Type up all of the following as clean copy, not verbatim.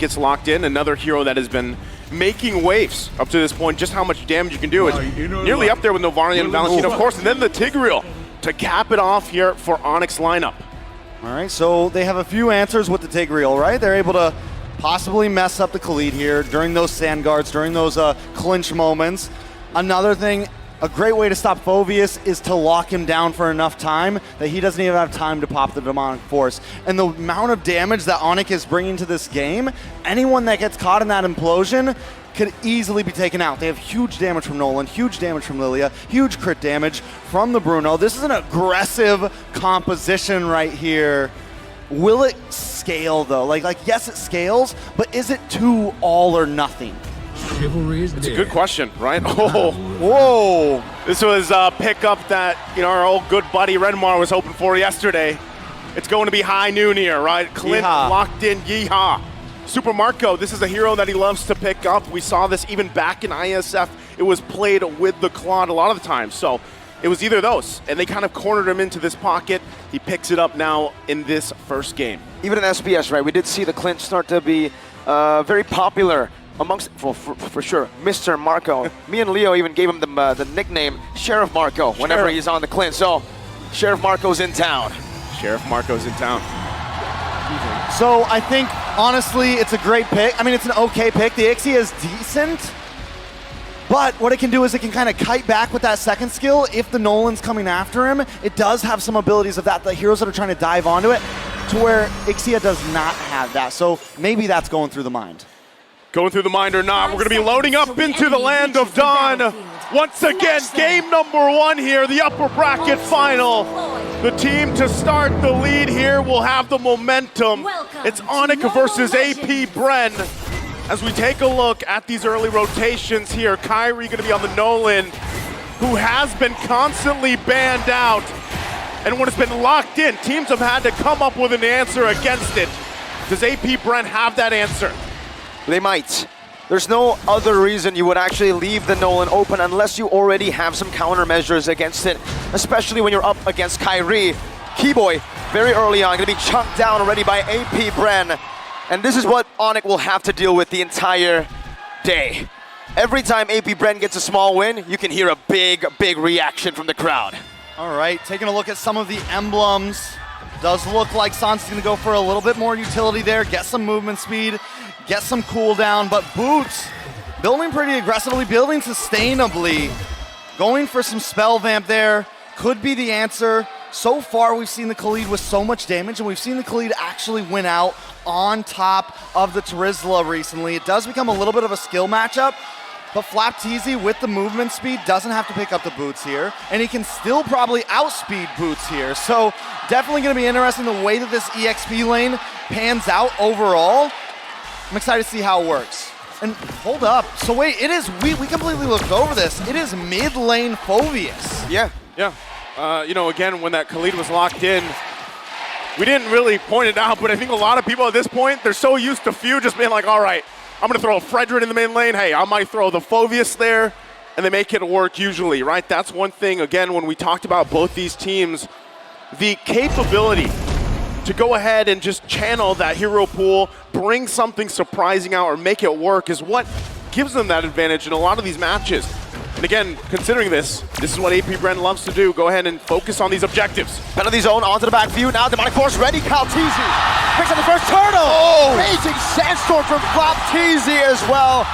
gets locked in. Another hero that has been making waves up to this point. Just how much damage you can do. It's nearly up there with Novarnia and Valentino, of course. And then the Tigreal to cap it off here for ONIC lineup. All right, so they have a few answers with the Tigreal, right? They're able to possibly mess up the Khalid here during those sand guards, during those clinch moments. Another thing, a great way to stop Phoveus is to lock him down for enough time that he doesn't even have time to pop the Demonic Force. And the amount of damage that ONIC is bringing to this game, anyone that gets caught in that implosion could easily be taken out. They have huge damage from Nolan, huge damage from Lilia, huge crit damage from the Bruno. This is an aggressive composition right here. Will it scale though? Like yes, it scales, but is it too all or nothing? It's a good question, right? Oh, whoa! This was a pickup that our old good buddy Renmar was hoping for yesterday. It's going to be high noon here, right? Clint locked in, yeehaw. Super Marco, this is a hero that he loves to pick up. We saw this even back in ISF. It was played with the Claude a lot of the time. So it was either those, and they kind of cornered him into this pocket. He picks it up now in this first game. Even in SPS, right, we did see the Clint start to be very popular amongst, for sure, Mr. Marco. Me and Leo even gave him the nickname Sheriff Marco whenever he's on the Clint. So Sheriff Marco's in town. Sheriff Marco's in town. So I think, honestly, it's a great pick. I mean, it's an okay pick. The Ixia is decent, but what it can do is it can kind of kite back with that second skill. If the Nolan's coming after him, it does have some abilities of that, the heroes that are trying to dive onto it, to where Ixia does not have that. So maybe that's going through the mind. Going through the mind or not, we're going to be loading up into the land of Dawn. Once again, game number 1 here, the upper bracket final. The team to start the lead here will have the momentum. It's ONIC versus AP Bren. As we take a look at these early rotations here, Kyrie going to be on the Nolan, who has been constantly banned out. And when it's been locked in, teams have had to come up with an answer against it. Does AP Bren have that answer? They might. There's no other reason you would actually leave the Nolan open unless you already have some countermeasures against it, especially when you're up against Kyrie. Keyboy, very early on, going to be chunked down already by AP Bren. And this is what ONIC will have to deal with the entire day. Every time AP Bren gets a small win, you can hear a big, big reaction from the crowd. All right, taking a look at some of the emblems. Does look like Sans is going to go for a little bit more utility there, get some movement speed, get some cooldown, but Boots building pretty aggressively, building sustainably, going for some spell vamp there, could be the answer. So far, we've seen the Khalid with so much damage, and we've seen the Khalid actually win out on top of the Terizla recently. It does become a little bit of a skill matchup, but Flapteezy with the movement speed doesn't have to pick up the Boots here, and he can still probably outspeed Boots here. So definitely going to be interesting the way that this EXP lane pans out overall. I'm excited to see how it works. And hold up, so wait, it is, we completely looked over this. It is mid lane Phoveus. Yeah. Again, when that Khalid was locked in, we didn't really point it out, but I think a lot of people at this point, they're so used to Few just being like, all right, I'm going to throw a Fredrin in the main lane. Hey, I might throw the Phoveus there, and they make it work usually, right? That's one thing, again, when we talked about both these teams, the capability to go ahead and just channel that hero pool, bring something surprising out, or make it work is what gives them that advantage in a lot of these matches. And again, considering this is what AP Bren loves to do. Go ahead and focus on these objectives. Penalty zone onto the back view. Now Demonic Force ready. Kalteezy picks up the first turtle. Oh! Raging Sandstorm from Flapteezy as well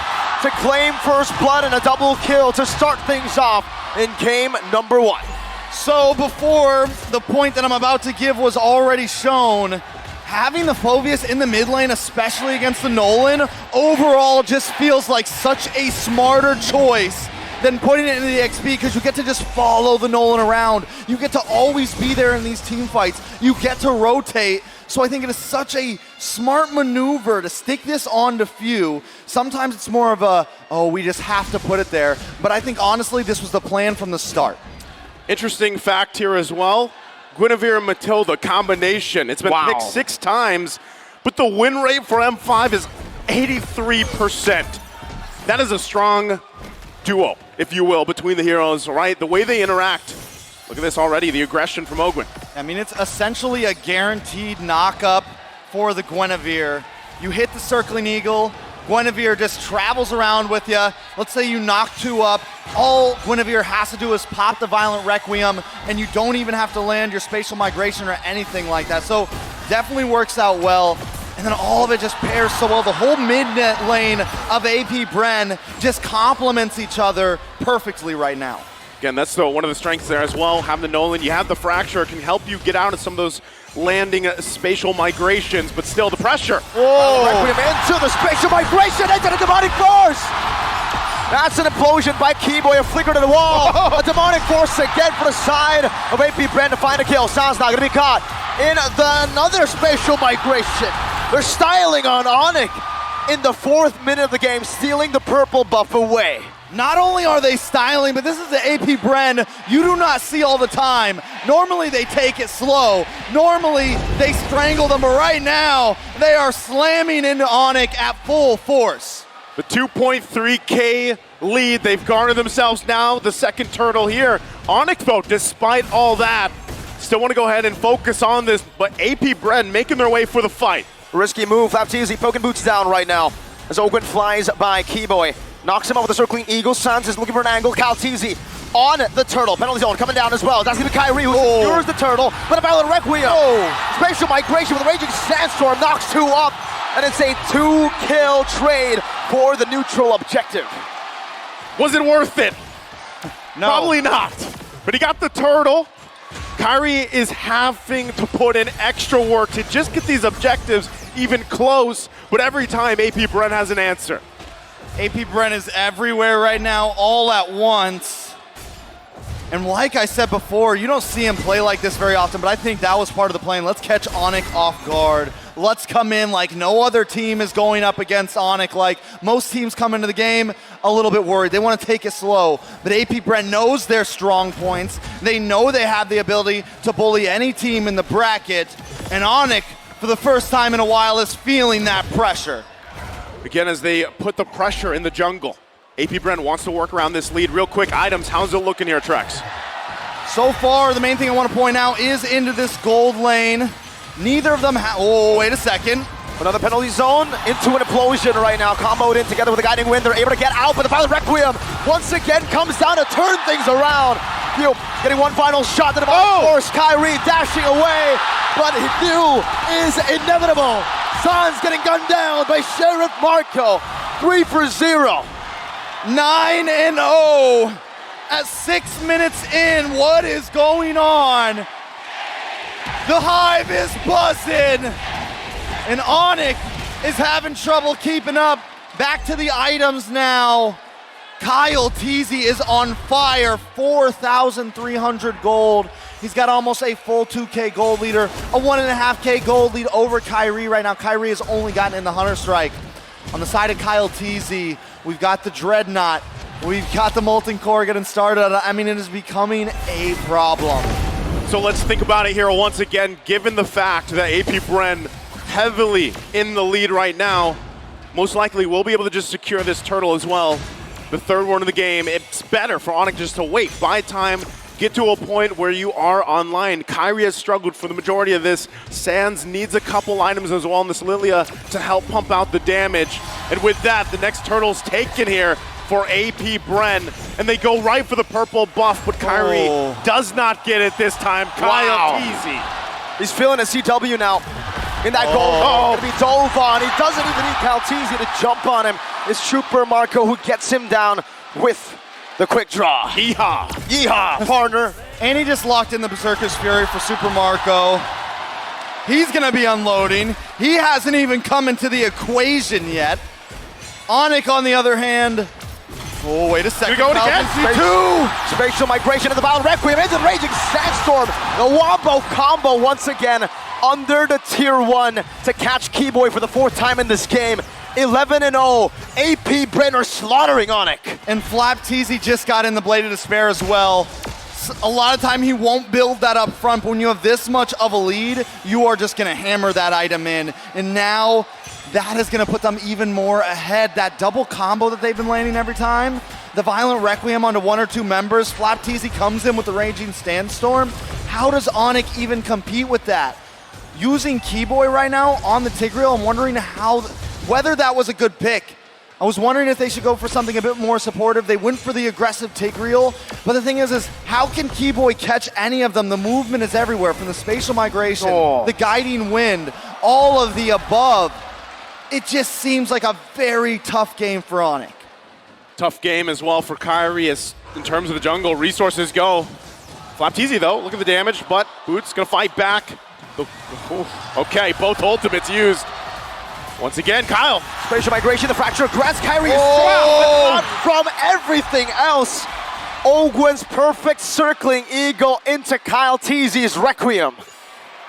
to claim first blood and a double kill to start things off in game number 1. So before the point that I'm about to give was already shown, having the Phoveus in the mid lane, especially against the Nolan, overall just feels like such a smarter choice than putting it into the XP, because you get to just follow the Nolan around. You get to always be there in these team fights. You get to rotate. So I think it is such a smart maneuver to stick this on to Few. Sometimes it's more of a, oh, we just have to put it there. But I think honestly, this was the plan from the start. Interesting fact here as well. Guinevere and Matilda combination. It's been picked 6 times, but the win rate for M5 is 83%. That is a strong duo, if you will, between the heroes, right? The way they interact. Look at this already, the aggression from Ogwyn. I mean, it's essentially a guaranteed knock-up for the Guinevere. You hit the circling eagle. Guinevere just travels around with you. Let's say you knock 2 up. All Guinevere has to do is pop the Violent Requiem, and you don't even have to land your spatial migration or anything like that. So definitely works out well. And then all of it just pairs so well. The whole mid-net lane of AP Bren just complements each other perfectly right now. Again, that's one of the strengths there as well. Having the Nolan, you have the Fracture, it can help you get out of some of those landing spatial migrations, but still the pressure. Whoa! Requiem into the spatial migration, into the demonic force! That's an implosion by Keyboy, a flicker to the wall. A demonic force again for the side of AP Bren to find a kill. San's not gonna be caught in another spatial migration. They're styling on ONIC in the 4th minute of the game, stealing the purple buff away. Not only are they styling, but this is the AP Bren you do not see all the time. Normally they take it slow. Normally they strangle them, but right now they are slamming into ONIC at full force. The 2.3K lead they've garnered themselves now, the second turtle here. ONIC though, despite all that, still want to go ahead and focus on this, but AP Bren making their way for the fight. Risky move, Flapteasy poking boots down right now as Ogwen flies by Keyboy. Knocks him out with a circling eagle. Sans is looking for an angle. Calteezy on the turtle. Penalty zone coming down as well. That's going to be Kyrie who secures the turtle. But a Violent Requiem. Spatial migration with a Raging Sandstorm. Knocks 2 up. And it's a 2-kill trade for the neutral objective. Was it worth it? No. Probably not. But he got the turtle. Kyrie is having to put in extra work to just get these objectives even close. But every time AP Bren has an answer. AP Bren is everywhere right now, all at once. And like I said before, you don't see him play like this very often, but I think that was part of the plan. Let's catch ONIC off guard. Let's come in like no other team is going up against ONIC. Like most teams come into the game a little bit worried. They want to take it slow. But AP Bren knows their strong points. They know they have the ability to bully any team in the bracket. And ONIC, for the first time in a while, is feeling that pressure. Again, as they put the pressure in the jungle. AP Bren wants to work around this lead real quick. Items, how's it looking here, Trex? So far, the main thing I want to point out is into this gold lane. Neither of them oh, wait a second. Another penalty zone into an implosion right now. Comboed in together with a guiding wind. They're able to get out, but the Violent Requiem once again comes down to turn things around. Hugh getting one final shot. The demonic force. Kyrie dashing away, but Hugh is inevitable. Sans getting gunned down by Sheriff Marco. 3 for 0. 9-0 at 6 minutes in. What is going on? The Hive is buzzing, and ONIC is having trouble keeping up. Back to the items now. Kyle Teasy is on fire, 4,300 gold. He's got almost a full 2K gold leader, a 1.5K gold lead over Kyrie right now. Kyrie has only gotten in the Hunter Strike. On the side of Kyle Teasy, we've got the Dreadnought. We've got the Molten Core getting started. I mean, it is becoming a problem. So let's think about it here once again, given the fact that AP Bren heavily in the lead right now, most likely we'll be able to just secure this turtle as well. The third one of the game, it's better for ONIC just to wait, buy time, get to a point where you are online. Kyrie has struggled for the majority of this. Sans needs a couple items as well in this Lilia to help pump out the damage. And with that, the next turtle's taken here for AP Bren, and they go right for the purple buff, but Kyrie does not get it this time. Kyle Teasy. He's feeling a CW now. In that goal, gonna be dove on. He doesn't even need Calteezy to jump on him. It's Trooper Marco who gets him down with the quick draw. Yeehaw. Yeehaw, partner. And he just locked in the Berserker's Fury for Super Marco. He's gonna be unloading. He hasn't even come into the equation yet. ONIC, on the other hand, oh, wait a second. Here we go again. Spatial migration of the Violent Requiem into the Raging Sandstorm. The Wombo combo once again under the tier 1 to catch Keyboy for the 4th time in this game. 11-0. AP Bren are slaughtering ONIC. And Flapteasy just got in the Blade of Despair as well. A lot of time he won't build that up front, but when you have this much of a lead, you are just gonna hammer that item in. And now that is gonna put them even more ahead. That double combo that they've been landing every time, the Violent Requiem onto 1 or 2 members, Flapteasy comes in with the Raging Sandstorm. How does ONIC even compete with that? using Keyboy right now on the Tigreal. I'm wondering whether that was a good pick. I was wondering if they should go for something a bit more supportive. They went for the aggressive Tigreal, but the thing is how can Keyboy catch any of them? The movement is everywhere, from the spatial migration, the guiding wind, all of the above. It just seems like a very tough game for ONIC. Tough game as well for Kyrie as in terms of the jungle. Resources go. Flapteezy though, look at the damage, but Boots gonna fight back. Okay, both ultimates used. Once again, Kyle. Spatial migration, the fracture grabs Kyrie from everything else. Ogwen's perfect circling eagle into Kyle Teasy's Requiem.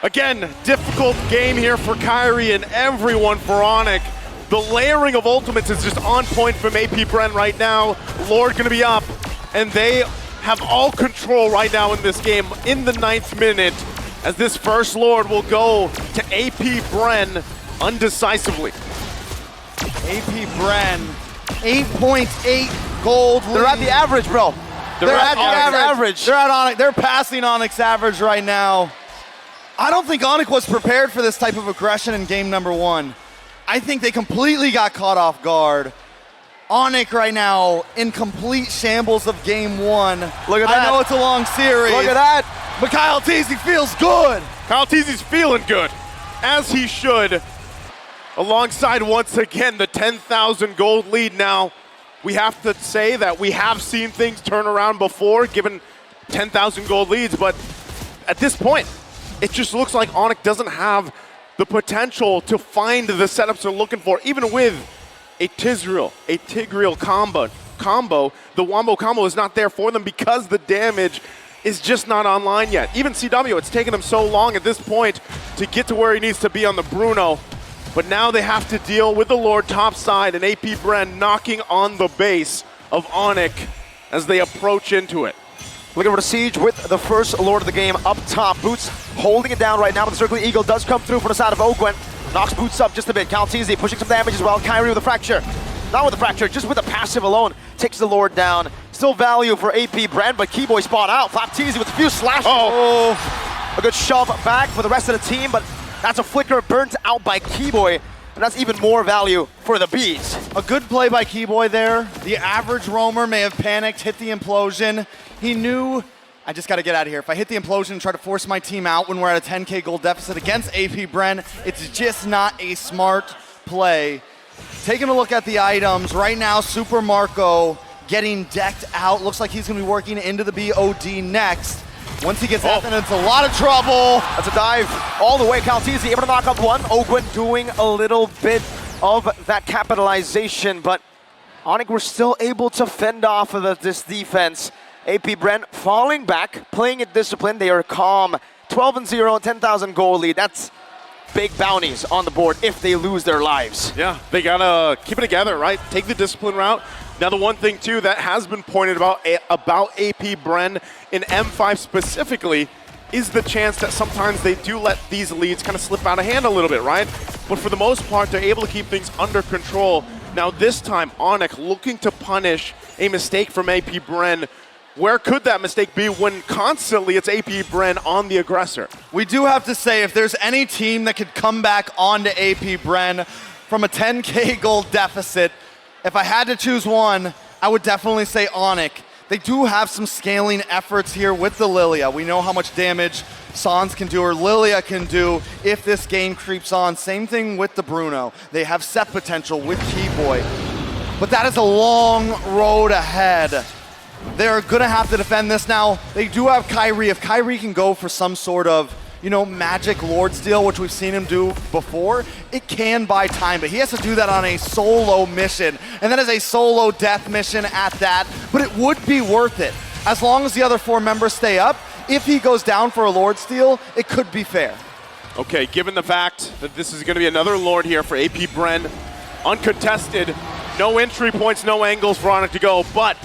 Again, difficult game here for Kyrie and everyone for ONIC. The layering of ultimates is just on point from AP Bren right now. Lord gonna be up, and they have all control right now in this game in the 9th minute, as this first Lord will go to AP Bren undecisively. AP Bren, 8.8 gold lead. They're at the average, bro. They're at the average. They're at ONIC. They're passing ONIC's average right now. I don't think ONIC was prepared for this type of aggression in game number 1. I think they completely got caught off guard. ONIC right now in complete shambles of game 1. Look at that. I know it's a long series. Look at that. But Kyle Teasy feels good. Kyle Teasy's feeling good, as he should. Alongside, once again, the 10,000 gold lead. Now, we have to say that we have seen things turn around before, given 10,000 gold leads, but at this point, it just looks like ONIC doesn't have the potential to find the setups they're looking for, even with a Tigreal combo. The Wombo combo is not there for them because the damage is just not online yet. Even CW, it's taken him so long at this point to get to where he needs to be on the Bruno. But now they have to deal with the Lord topside and AP Bren knocking on the base of ONIC as they approach into it. Looking for the siege with the first Lord of the game up top. Boots holding it down right now, but the Circling Eagle does come through from the side of Ogwen. Knocks Boots up just a bit. Kyle Teasy pushing some damage as well. Kyrie with a fracture. Not with the fracture, just with the passive alone. Takes the Lord down. Still value for AP Bren, but Keyboy spot out. Flapteezy with a few slashes. A good shove back for the rest of the team, but that's a flicker burnt out by Keyboy, and that's even more value for the Bees. A good play by Keyboy there. The average roamer may have panicked, hit the implosion. He knew, I just gotta get out of here. If I hit the implosion and try to force my team out when we're at a 10K gold deficit against AP Bren, it's just not a smart play. Taking a look at the items, right now Super Marco getting decked out. Looks like he's gonna be working into the BOD next. Once he gets out, then it's a lot of trouble. That's a dive all the way. Kyle Teasy able to knock up one. Ogwen doing a little bit of that capitalization, but ONIC were still able to fend off of this defense. AP Bren falling back, playing it disciplined. They are calm. 12-0 and 10,000 gold lead. That's big bounties on the board if they lose their lives. Yeah, they gotta keep it together, right? Take the discipline route. Now the one thing too that has been pointed about AP Bren in M5 specifically is the chance that sometimes they do let these leads kind of slip out of hand a little bit, right? But for the most part, they're able to keep things under control. Now this time, ONIC looking to punish a mistake from AP Bren. Where could that mistake be when constantly it's AP Bren on the aggressor? We do have to say, if there's any team that could come back onto AP Bren from a 10K gold deficit, if I had to choose one, I would definitely say ONIC. They do have some scaling efforts here with the Lilia. We know how much damage Sans can do or Lilia can do if this game creeps on. Same thing with the Bruno. They have set potential with Keyboy. But that is a long road ahead. They're gonna have to defend this now. They do have Kyrie. If Kyrie can go for some sort of, magic Lord steal, which we've seen him do before, it can buy time, but he has to do that on a solo mission. And that is a solo death mission at that, but it would be worth it. As long as the other 4 members stay up, if he goes down for a Lord steal, it could be fair. Okay, given the fact that this is gonna be another Lord here for AP Bren, uncontested, no entry points, no angles for ONIC to go, but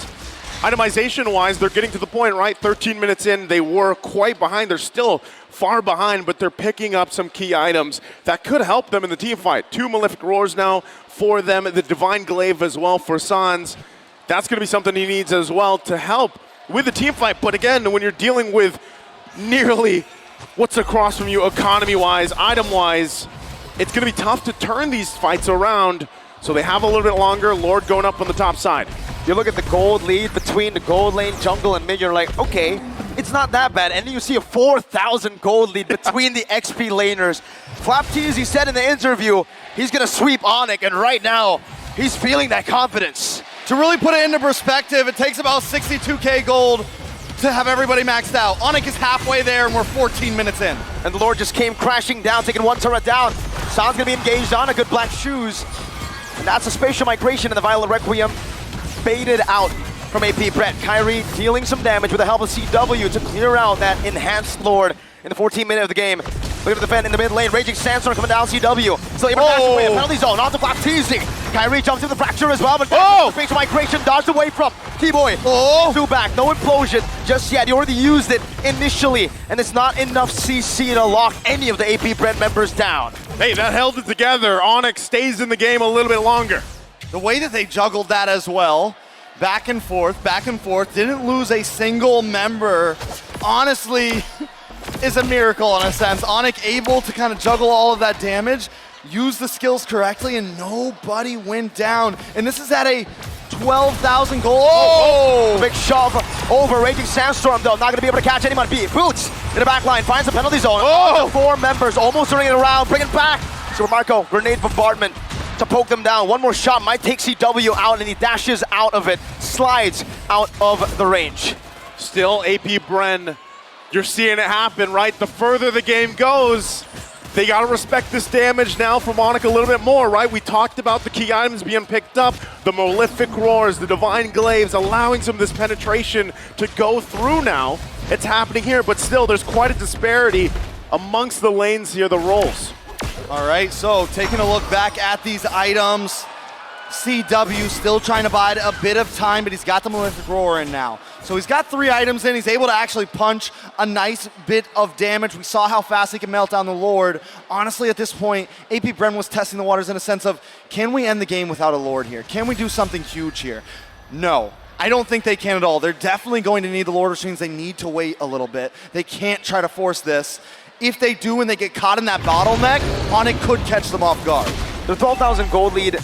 itemization-wise, they're getting to the point, right? 13 minutes in, they were quite behind. They're still far behind, but they're picking up some key items that could help them in the team fight. 2 Malefic Roars now for them, the Divine Glaive as well for Sans. That's going to be something he needs as well to help with the team fight. But again, when you're dealing with nearly what's across from you economy-wise, item-wise. It's going to be tough to turn these fights around, so they have a little bit longer. Lord going up on the top side. You look at the gold lead between the gold lane, jungle, and mid, you're like, okay, it's not that bad. And then you see a 4,000 gold lead between the XP laners. Flapteasy said in the interview, he's going to sweep ONIC, and right now, he's feeling that confidence. To really put it into perspective, it takes about 62K gold to have everybody maxed out. ONIC is halfway there, and we're 14 minutes in. And the Lord just came crashing down, taking one turret down. Sound's going to be engaged on a good black shoes. And that's a spatial migration in the Violet Requiem. Baited out from AP Bren. Kyrie dealing some damage with the help of CW to clear out that enhanced Lord in the 14th minute of the game. Look at the defend in the mid lane. Raging Sandstorm coming down. CW still able to dash away. A penalty zone onto Flapteasy. Kyrie jumps into the fracture as well, but spatial migration dodged away from T-Boy. Two back, no implosion just yet. He already used it initially, and it's not enough CC to lock any of the AP Bren members down. Hey, that held it together. ONIC stays in the game a little bit longer. The way that they juggled that as well, back and forth, didn't lose a single member, honestly, is a miracle in a sense. ONIC able to kind of juggle all of that damage, use the skills correctly, and nobody went down. And this is at a 12,000 goal. Oh! Big shove over Raging Sandstorm, though. Not going to be able to catch anyone. Boots in the back line, finds the penalty zone. Oh! 4 members, almost turning it around, bring it back. So Marco, grenade bombardment to poke them down. One more shot might take CW out, and he dashes out of it, slides out of the range. Still AP Bren, you're seeing it happen, right? The further the game goes, they gotta respect this damage now from ONIC a little bit more, right? We talked about the key items being picked up, the Malefic Roars, the Divine Glaives, allowing some of this penetration to go through now. It's happening here, but still there's quite a disparity amongst the lanes here, the roles. All right, so taking a look back at these items, CW still trying to bide a bit of time, but he's got the Malefic Roar in now. So he's got 3 items in. He's able to actually punch a nice bit of damage. We saw how fast he can melt down the Lord. Honestly, at this point, AP Bren was testing the waters in a sense of, can we end the game without a Lord here? Can we do something huge here? No. I don't think they can at all. They're definitely going to need the Lord Machines. They need to wait a little bit. They can't try to force this. If they do and they get caught in that bottleneck, ONIC could catch them off guard. The 12,000 gold lead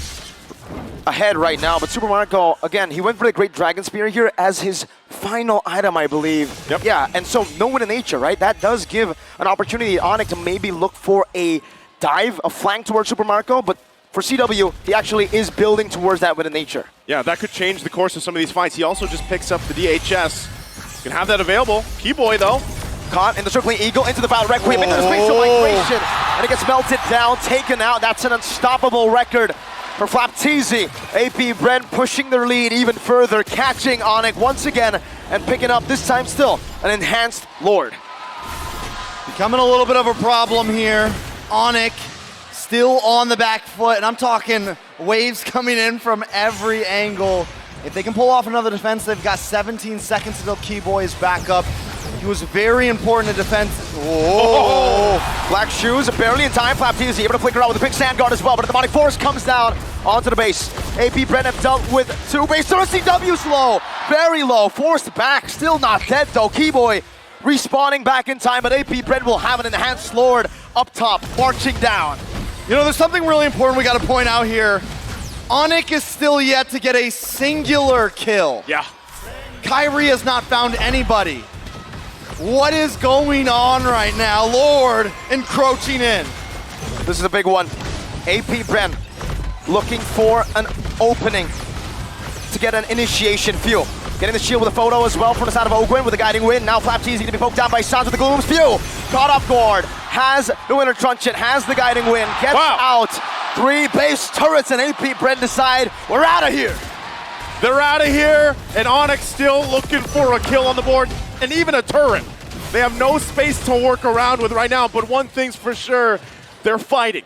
ahead right now, but Super Marco, again, he went for the Great Dragon Spear here as his final item, I believe. Yep. Yeah, and so no win in nature, right? That does give an opportunity to ONIC to maybe look for a dive, a flank towards Super Marco, but for CW, he actually is building towards that win in nature. Yeah, that could change the course of some of these fights. He also just picks up the DHS. Can have that available. Keyboy, though. Caught in the circling eagle into the Violet Requiem, into the spatial migration, and it gets melted down, taken out. That's an unstoppable record for Flapteasy. AP Bren pushing their lead even further, catching ONIC once again, and picking up, this time still, an enhanced Lord. Becoming a little bit of a problem here. ONIC still on the back foot, and I'm talking waves coming in from every angle. If they can pull off another defense, they've got 17 seconds until Keyboy is back up. He was very important to defense. Black shoes, barely in time. Flapteasy able to flicker out with a quick sand guard as well, but the demonic force comes down onto the base. AP Bren have dealt with 2 base. CW's low, very low, forced back, still not dead though. Keyboy respawning back in time, but AP Bren will have an enhanced Lord up top, marching down. You know, there's something really important we got to point out here. ONIC is still yet to get a singular kill. Yeah. Kyrie has not found anybody. What is going on right now? Lord encroaching in. This is a big one. AP Bren looking for an opening to get an initiation fuel. Getting the shield with a photo as well from the side of Ogwin with a guiding wind. Now Flapteasy to be poked down by Sans with the Gloom's Few. Caught off guard. Has the Winter Truncheon. Has the guiding wind. Gets out. 3 base turrets, and AP Bren decide we're out of here. They're out of here, and ONIC still looking for a kill on the board, and even a turret. They have no space to work around with right now, but one thing's for sure, they're fighting.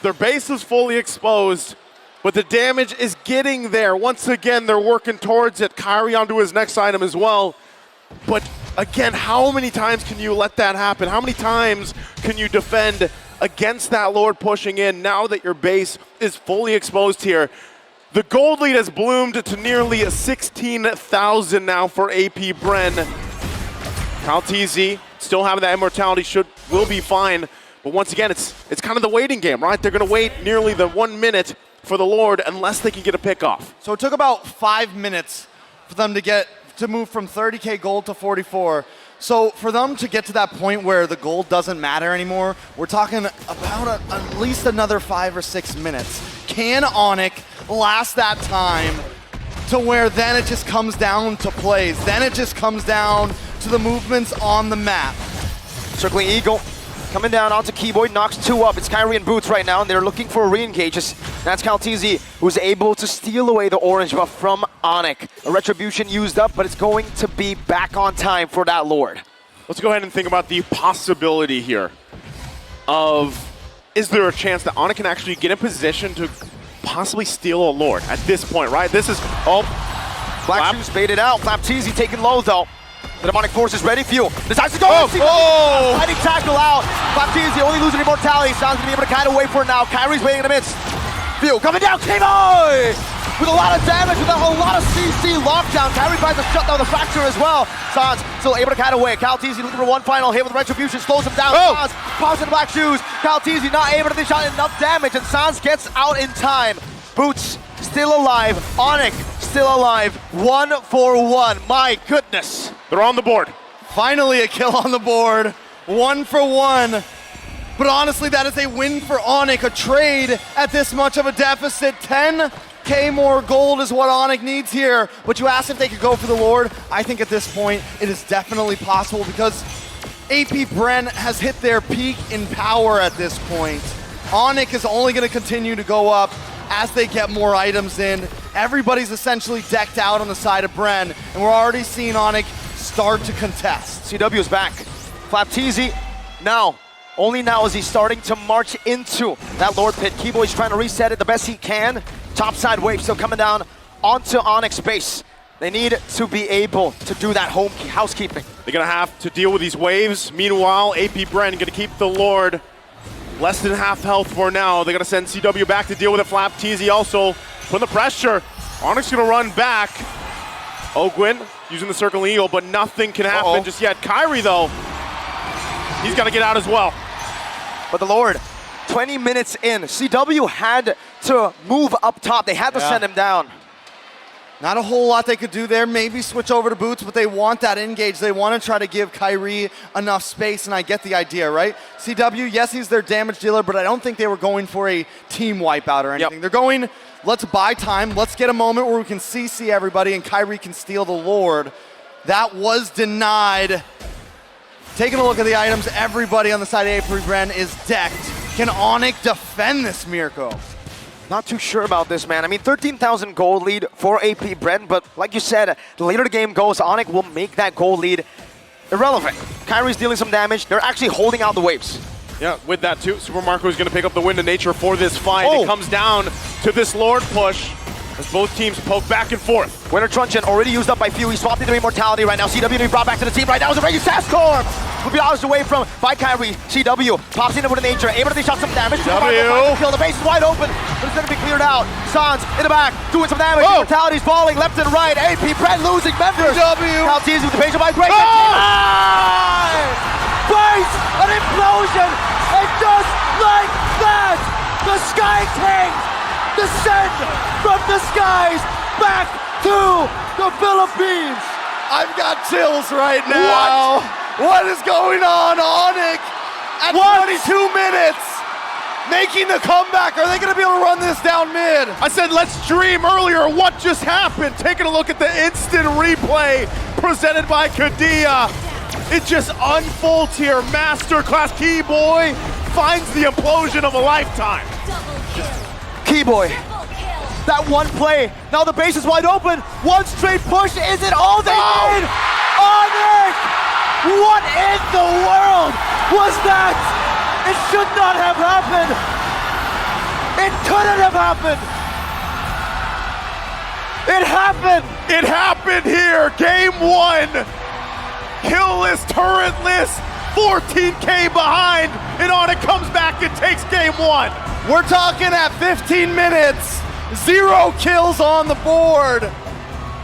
Their base is fully exposed, but the damage is getting there. Once again, they're working towards it. Kyrie onto his next item as well. But again, how many times can you let that happen? How many times can you defend against that Lord pushing in now that your base is fully exposed here? The gold lead has bloomed to nearly 16,000 now for AP Bren. Flapteasy still having that immortality will be fine. But once again, it's kind of the waiting game, right? They're going to wait nearly the 1 minute for the Lord unless they can get a pick off. So it took about 5 minutes for them to move from 30K gold to 44. So for them to get to that point where the gold doesn't matter anymore, we're talking about at least another 5 or 6 minutes. Can ONIC last that time to where then it just comes down to plays? Then it just comes down to the movements on the map. Circling Eagle. Coming down onto Keyboy, knocks 2 up. It's Kyrie and Boots right now, and they're looking for a re-engage. That's Calteezy, who's able to steal away the orange buff from ONIC. A retribution used up, but it's going to be back on time for that Lord. Let's go ahead and think about the possibility here of, is there a chance that ONIC can actually get in position to possibly steal a Lord at this point, right? This is, Black Shoes baited out. Calteezy taken low, though. The demonic force is ready. Fuel decides to go. Fighting tackle out. Calteezy only losing immortality. Sounds to be able to kite away for it now. Kyrie's waiting in the midst. Fuel coming down. Keyboy with a lot of damage, with a whole lot of CC lockdown. Kyrie tries to shut down the fracture as well. Sans still able to kite away. Calteezy looking for one final hit with retribution. Slows him down. Sans pops in the Black Shoes. Calteezy not able to dish out enough damage, and Sans gets out in time. Boots still alive. ONIC still alive. 1 for 1. My goodness. They're on the board. Finally a kill on the board. 1 for 1. But honestly, that is a win for ONIC. A trade at this much of a deficit. 10K more gold is what ONIC needs here. But you asked if they could go for the Lord. I think at this point, it is definitely possible because AP Bren has hit their peak in power at this point. ONIC is only going to continue to go up as they get more items in. Everybody's essentially decked out on the side of Bren, and we're already seeing ONIC start to contest. CW's back. Calteezy now, only now is he starting to march into that Lord pit. Keyboy's trying to reset it the best he can. Topside wave still coming down onto ONIC's base. They need to be able to do that housekeeping. They're going to have to deal with these waves. Meanwhile, AP Bren going to keep the Lord less than half health for now. They're going to send CW back to deal with it. Calteezy also putting the pressure. ONIC's going to run back. Ogwin using the Circle Eagle, but nothing can happen just yet. Kyrie, though, he's got to get out as well. But the Lord, 20 minutes in, CW had to move up top. They had to send him down. Not a whole lot they could do there. Maybe switch over to Boots, but they want that engage. They want to try to give Kyrie enough space, and I get the idea, right? CW, yes, he's their damage dealer, but I don't think they were going for a team wipeout or anything. They're going, let's buy time. Let's get a moment where we can CC everybody and Kyrie can steal the Lord. That was denied. Taking a look at the items, everybody on the side of AP Bren is decked. Can ONIC defend this Mirko? Not too sure about this, man. I mean, 13,000 gold lead for AP Bren, but like you said, the later the game goes, ONIC will make that gold lead irrelevant. Kyrie's dealing some damage. They're actually holding out the waves. Yeah, with that too, Super Marco is going to pick up the Wind of Nature for this fight. It comes down to this Lord push as both teams poke back and forth. Winter Truncheon already used up by Few. He swapped into Immortality right now. CW to be brought back to the team right now. Is a Raging Sandstorm. Will be hours away from by Kyrie. CW pops into Wind of Nature, able to dish out some damage. Kill. The base is wide open, but it's going to be cleared out. Sans in the back, doing some damage. Immortality's falling left and right. AP Bren losing members. Calteezy with the patient by break. Base, an implosion, and just like that, the Sky Kings descend from the skies back to the Philippines. I've got chills right now. What is going on, ONIC? At 22 minutes, making the comeback. Are they going to be able to run this down mid? I said let's dream earlier. What just happened? Taking a look at the instant replay presented by Kadia. It just unfolds here. Masterclass. Keyboy finds the implosion of a lifetime. Keyboy, that one play. Now the base is wide open. One straight push. Is it all they need? ONIC! What in the world was that? It should not have happened. It couldn't have happened. It happened. It happened here. Game 1. Killless, turretless, 14K behind, and ONIC comes back and takes game 1. We're talking at 15 minutes, 0 kills on the board.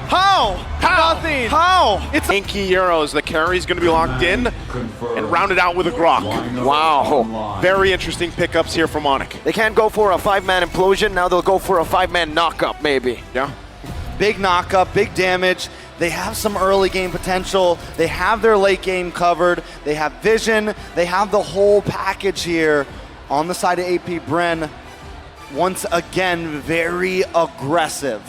How? Nothing. How? It's Inky Euros, the carry's going to be locked in and rounded out with a Grok. Wow. Very interesting pickups here from ONIC. They can't go for a 5-man implosion. Now they'll go for a 5-man knockup, maybe. Yeah. big knockup, big damage. They have some early game potential. They have their late game covered. They have vision. They have the whole package here. On the side of AP Bren, once again, very aggressive.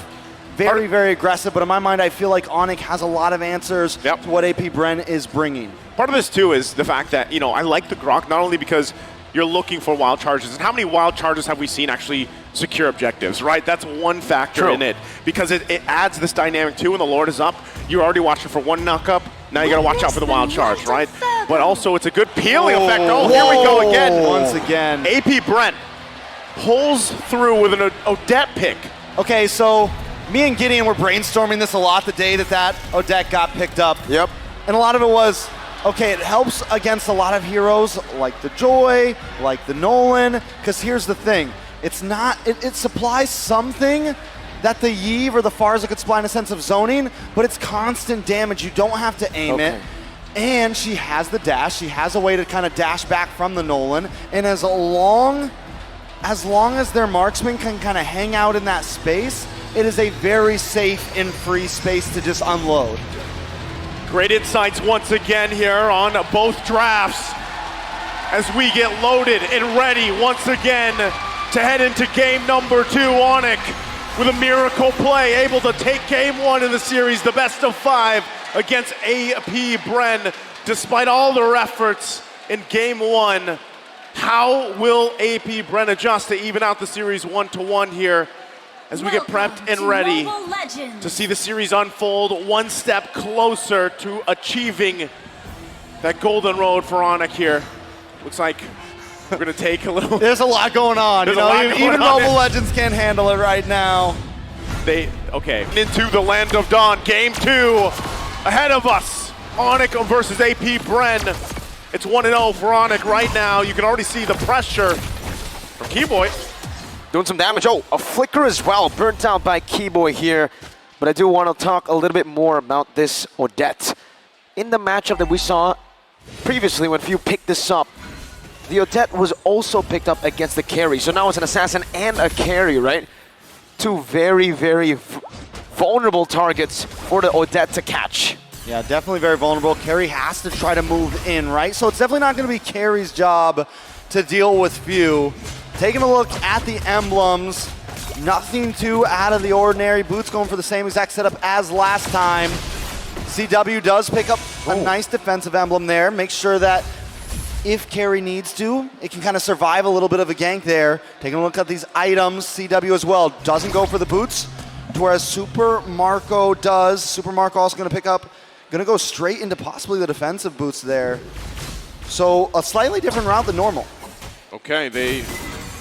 Very, very aggressive, but in my mind, I feel like ONIC has a lot of answers to what AP Bren is bringing. Part of this, too, is the fact that, you know, I like the Grok not only because you're looking for wild charges, and how many wild charges have we seen actually secure objectives, right? That's one factor in it, because it adds this dynamic, too. When the Lord is up, you're already watching for one knock-up. Now you got to watch out for the wild charge, right? But also, it's a good peeling effect. Oh, here we go again. Once again. AP Brent pulls through with an Odette pick. Okay, so me and Gideon were brainstorming this a lot the day that Odette got picked up. Yep. And a lot of it was, okay, it helps against a lot of heroes like the Joy, like the Nolan, because here's the thing. It's not, it supplies something that the Yve or the Farza could supply in a sense of zoning, but it's constant damage. You don't have to aim it. And she has the dash. She has a way to kind of dash back from the Nolan. And as long as their marksman can kind of hang out in that space, it is a very safe and free space to just unload. Great insights once again here on both drafts as we get loaded and ready once again to head into game number 2. ONIC with a miracle play, able to take game 1 in the series, the best of 5 against AP Bren, despite all their efforts in game 1. How will AP Bren adjust to even out the series 1-1 here as we get prepped and ready to see the series unfold one step closer to achieving that golden road for ONIC here? Looks like we're going to take a little... There's a lot going on. Even Mobile Legends can't handle it right now. Okay, into the land of dawn. Game 2 ahead of us. ONIC versus AP Bren. It's 1-0 for ONIC right now. You can already see the pressure from Keyboy. Doing some damage. Oh, a flicker as well. Burnt out by Keyboy here. But I do want to talk a little bit more about this Odette. In the matchup that we saw previously when Few picked this up, the Odette was also picked up against the carry. So now it's an assassin and a carry, right? Two very, very vulnerable targets for the Odette to catch. Yeah, definitely very vulnerable. Carry has to try to move in, right? So it's definitely not going to be Carry's job to deal with Few. Taking a look at the emblems, nothing too out of the ordinary. Boots going for the same exact setup as last time. CW does pick up a nice defensive emblem there. Make sure that if Carry needs to, it can kind of survive a little bit of a gank there. Taking a look at these items, CW as well doesn't go for the boots, whereas Super Marco does. Super Marco also going to pick up, going to go straight into possibly the defensive boots there. So a slightly different route than normal. Okay,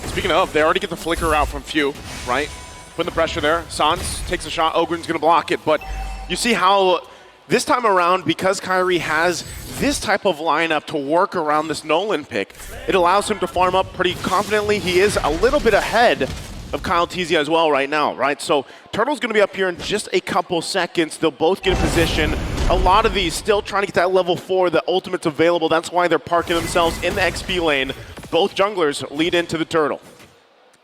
speaking of, they already get the flicker out from Few, right? Putting the pressure there. Sans takes a shot. Ogren's going to block it, but you see how this time around, because Kyrie has this type of lineup to work around this Nolan pick, it allows him to farm up pretty confidently. He is a little bit ahead of Kyle Tizia as well right now, right? So Turtle's going to be up here in just a couple seconds. They'll both get in position. A lot of these still trying to get that level 4, the ultimate's available. That's why they're parking themselves in the XP lane. Both junglers lead into the Turtle.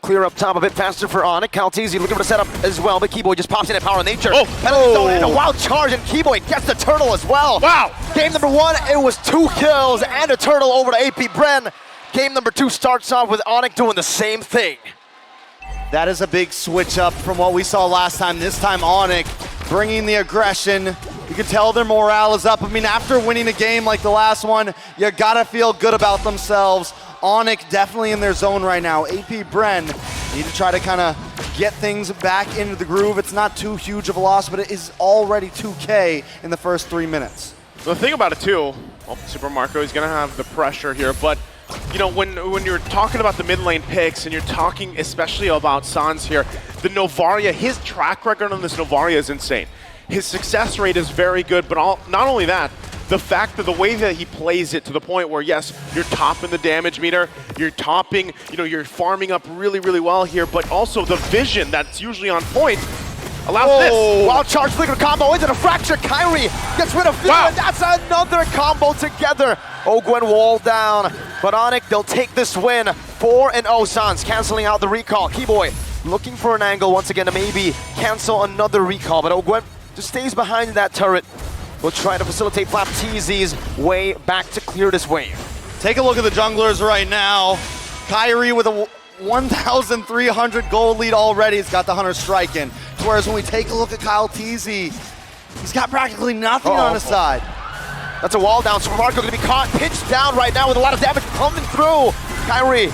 Clear up top a bit faster for ONIC. Caltesi looking for the setup as well, but Keyboy just pops in at Power of Nature. And a wild charge, and Keyboy gets the turtle as well. Wow! Game number 1, it was 2 kills and a turtle over to AP Bren. Game number 2 starts off with ONIC doing the same thing. That is a big switch up from what we saw last time. This time ONIC bringing the aggression. You can tell their morale is up. I mean, after winning a game like the last one, you gotta feel good about themselves. ONIC definitely in their zone right now. AP Bren need to try to kind of get things back into the groove. It's not too huge of a loss, but it is already 2K in the first 3 minutes. The thing about it too, well, Super Marco is going to have the pressure here, but you know, when you're talking about the mid lane picks and you're talking especially about Sans here, the Novaria, his track record on this Novaria is insane. His success rate is very good, but not only that, the fact that the way that he plays it to the point where, yes, you're topping the damage meter, you're topping, you know, you're farming up really, really well here, but also the vision that's usually on point. allows this. Wild charge flicker combo into the fracture. Kyrie gets rid of Fear, and that's another combo together. Ogwen wall down, but ONIC, they'll take this win. 4-0 Suns, canceling out the recall. Keyboy looking for an angle once again to maybe cancel another recall, but Ogwen just stays behind that turret. Will try to facilitate Flapteezy's way back to clear this wave. Take a look at the junglers right now. Kyrie with a 1,300 gold lead already. He's got the Hunter strike in. Whereas when we take a look at Kyle Teasy, he's got practically nothing on his side. That's a wall down. Supermarco going to be caught, pinched down right now with a lot of damage coming through. Kyrie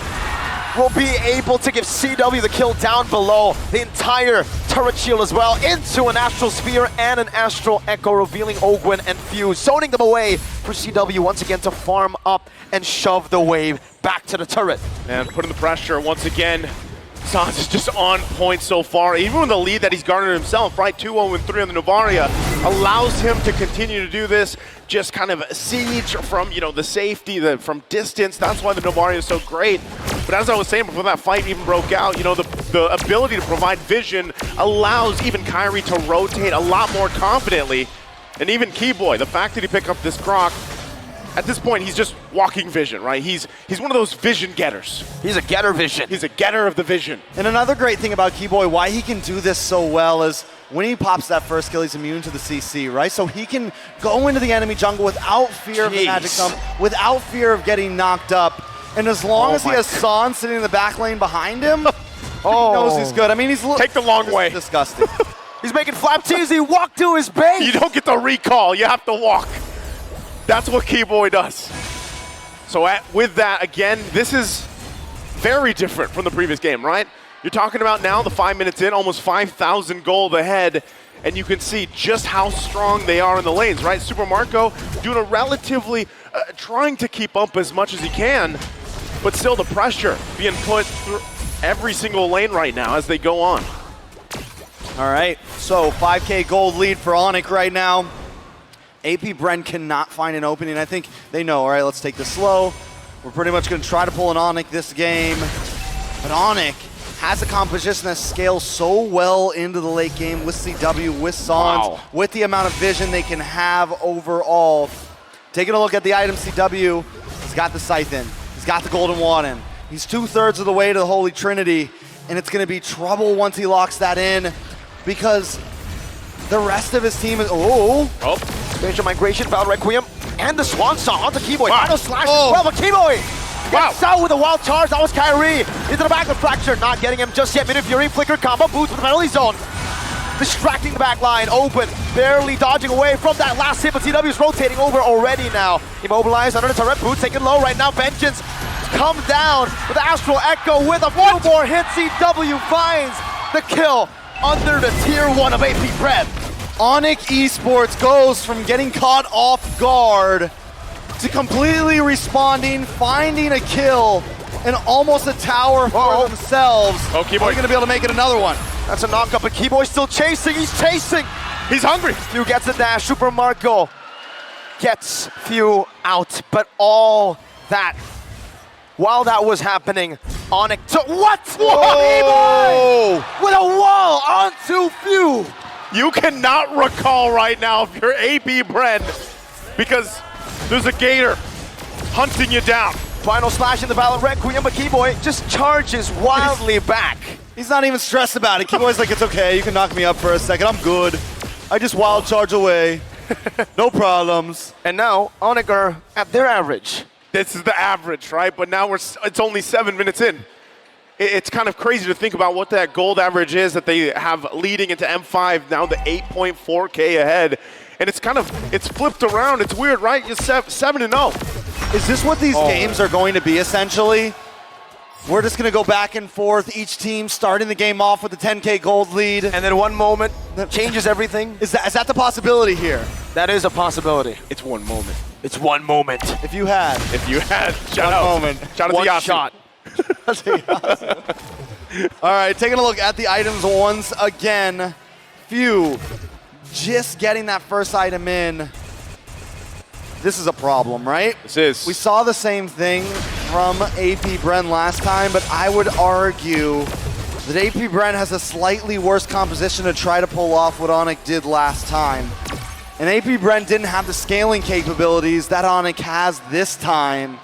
will be able to give CW the kill down below. The entire turret shield as well into an Astral Sphere and an Astral Echo, revealing Ogwen and Fuse, zoning them away for CW once again to farm up and shove the wave back to the turret. And putting the pressure once again. Sans is just on point so far. Even with the lead that he's garnered himself, right? 2-0-3 on the Novaria allows him to continue to do this. Just kind of siege from, the safety, from distance. That's why the Novaria is so great. But as I was saying before that fight even broke out, the ability to provide vision allows even Kyrie to rotate a lot more confidently. And even Keyboy, the fact that he picked up this Croc, at this point, he's just walking vision, right? He's one of those vision getters. He's a getter vision. He's a getter of the vision. And another great thing about Keyboy, why he can do this so well is when he pops that first kill, he's immune to the CC, right? So he can go into the enemy jungle without fear of the magic sump, without fear of getting knocked up. And as long as he has San sitting in the back lane behind him, he knows he's good. I mean, take the long way. Disgusting. He's making Flapteezy walk to his base. You don't get the recall. You have to walk. That's what Keyboy does. So with that, again, this is very different from the previous game, right? You're talking about now the 5 minutes in, almost 5,000 gold ahead, and you can see just how strong they are in the lanes, right? Super Marco doing a relatively, trying to keep up as much as he can, but still the pressure being put through every single lane right now as they go on. All right, so 5K gold lead for ONIC right now. AP Bren cannot find an opening. I think they know, all right, let's take this slow. We're pretty much going to try to pull an ONIC this game. But ONIC has a composition that scales so well into the late game with CW, with Sans, with the amount of vision they can have overall. Taking a look at the item, CW, he's got the Scythe in. He's got the Golden Wand in. He's 2/3 of the way to the Holy Trinity, and it's going to be trouble once he locks that in because the rest of his team is, Major Migration, Val Requiem, and the Swan Song onto Keyboy. Final slash as well, but Keyboy gets out with a wild charge. That was Kyrie into the back of Fracture, not getting him just yet. Minute Fury, Flicker combo, boots with the penalty zone. Distracting the back line, open, barely dodging away from that last hit, but CW's rotating over already now. Immobilized under the turret, boots taken low right now. Vengeance come down with the Astral Echo with a few more hits. CW finds the kill under the tier 1 of AP Bren. ONIC Esports goes from getting caught off guard to completely responding, finding a kill, and almost a tower for themselves. Oh, Keyboy. Are going to be able to make it another one? That's a knock-up, but Keyboy's still chasing. He's chasing. He's hungry. Few gets the dash. Super Marco gets Few out, but all that, while that was happening, ONIC took what? Whoa! With a wall onto Few. You cannot recall right now if you're AP Bren because there's a gator hunting you down. Final slash in the Valor Requiem, but Keyboy just charges wildly back. He's not even stressed about it. Keyboy's like, it's okay, you can knock me up for a second, I'm good. I just wild charge away. No problems. And now, ONIC are at their average. This is the average, right? But now it's only 7 minutes in. It's kind of crazy to think about what that gold average is that they have leading into M5, now the 8.4K ahead. And it's flipped around. It's weird, right? You're 7-0. Is this what these games are going to be, essentially? We're just going to go back and forth, each team starting the game off with a 10K gold lead. And then one moment that changes everything. Is that the possibility here? That is a possibility. It's one moment. It's one moment. If you had. Shout out. Shout out one to Yasu. shot. All right, taking a look at the items once again. Few just getting that first item in. This is a problem, right? This is. We saw the same thing from AP Bren last time, but I would argue that AP Bren has a slightly worse composition to try to pull off what ONIC did last time. And AP Bren didn't have the scaling capabilities that ONIC has this time.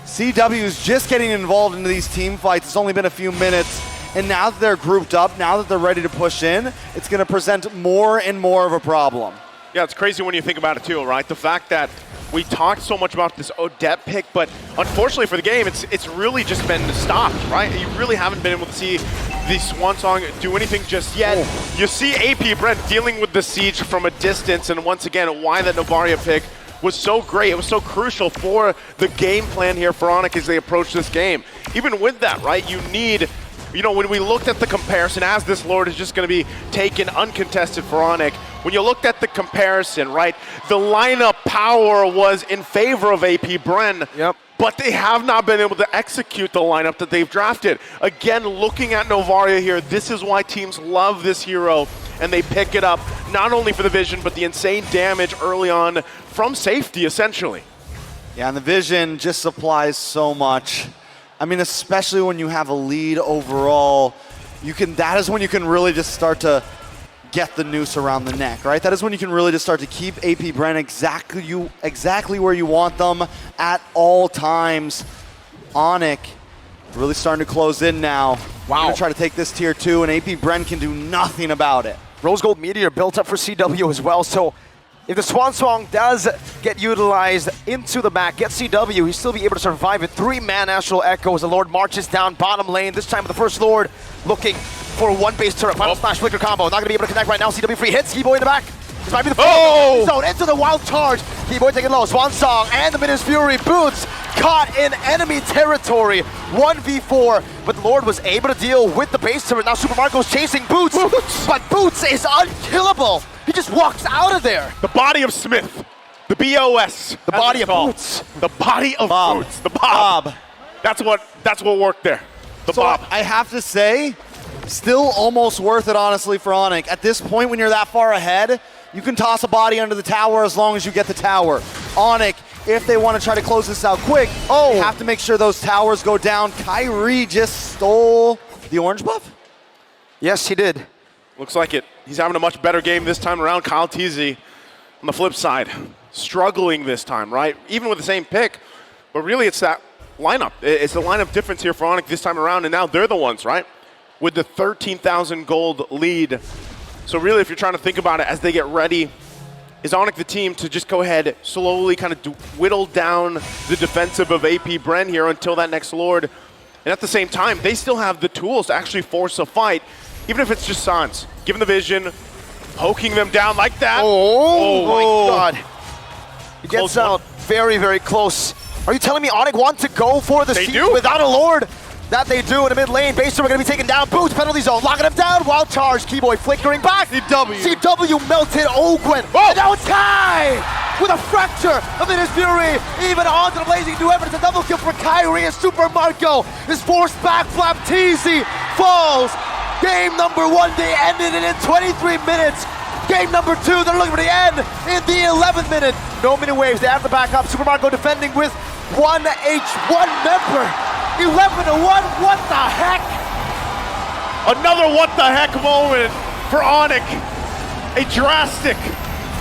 CW is just getting involved into these team fights. It's only been a few minutes. And now that they're grouped up, now that they're ready to push in, it's going to present more and more of a problem. Yeah, it's crazy when you think about it too, right? The fact that we talked so much about this Odette pick, but unfortunately for the game, it's really just been stopped, right? You really haven't been able to see the Swan Song do anything just yet. Oh. You see AP Bren dealing with the siege from a distance, and once again, why that Novaria pick was so great. It was so crucial for the game plan here for ONIC as they approach this game. Even with that, right, you need, you know, when we looked at the comparison, as this Lord is just going to be taken uncontested for ONIC, when you looked at the comparison, right, the lineup power was in favor of AP Bren. Yep. But they have not been able to execute the lineup that they've drafted. Again, looking at Novaria here, this is why teams love this hero, and they pick it up, not only for the vision, but the insane damage early on from safety, essentially. Yeah, and the vision just supplies so much. I mean, especially when you have a lead overall, that is when you can really just start to get the noose around the neck, right? That is when you can really just start to keep AP Bren exactly where you want them at all times. ONIC really starting to close in now. Wow. Gonna try to take this tier 2, and AP Bren can do nothing about it. Rose Gold Meteor built up for CW as well, so if the Swan Song does get utilized into the back, get CW, he'll still be able to survive it. 3-man Astral Echo as the Lord marches down bottom lane. This time with the first Lord looking for a one-base turret. Final Smash Flicker combo. Not going to be able to connect right now. CW free hits. Keyboy in the back. This might be the zone into the wild charge. Keyboy taking low. Swan Song and the Midas Fury. Boots caught in enemy territory. 1v4. But Lord was able to deal with the base turret. Now Super Marco's chasing Boots. But Boots is unkillable. He just walks out of there. The body of Smith. The BOS. The body of Boots. The body of Bob. Boots. The Bob. That's what worked there. The So Bob. I have to say, still almost worth it, honestly, for ONIC. At this point, when you're that far ahead, you can toss a body under the tower as long as you get the tower. ONIC, if they want to try to close this out quick, they have to make sure those towers go down. Kyrie just stole the orange buff? Yes, he did. Looks like it. He's having a much better game this time around. Kyle Teasy, on the flip side, struggling this time, right? Even with the same pick, but really it's that lineup. It's the lineup difference here for ONIC this time around, and now they're the ones, right? With the 13,000 gold lead. So really, if you're trying to think about it as they get ready, is ONIC the team to just go ahead, slowly kind of whittle down the defensive of AP Bren here until that next Lord? And at the same time, they still have the tools to actually force a fight, even if it's just Sans. Given the vision, poking them down like that. Oh my God. He Close gets out very, very close. Are you telling me ONIC want to go for the siege do? without a Lord? That they do in the mid lane. Baser are going to be taken down. Boots, penalty zone, locking him down. Wild charge. Keyboy flickering back. CW melted Ogwen. Oh. And now it's Kai with a fracture of Midas Fury. Even onto the blazing new evidence. A double kill for Kyrie and Super Marco. His forced backflap. Teasy falls. Game number 1, they ended it in 23 minutes. Game number 2, they're looking for the end in the 11th minute. No mini waves. They have to back up. Super Marco defending with 1 H1 member. 11-1, what the heck? Another what the heck moment for ONIC. A drastic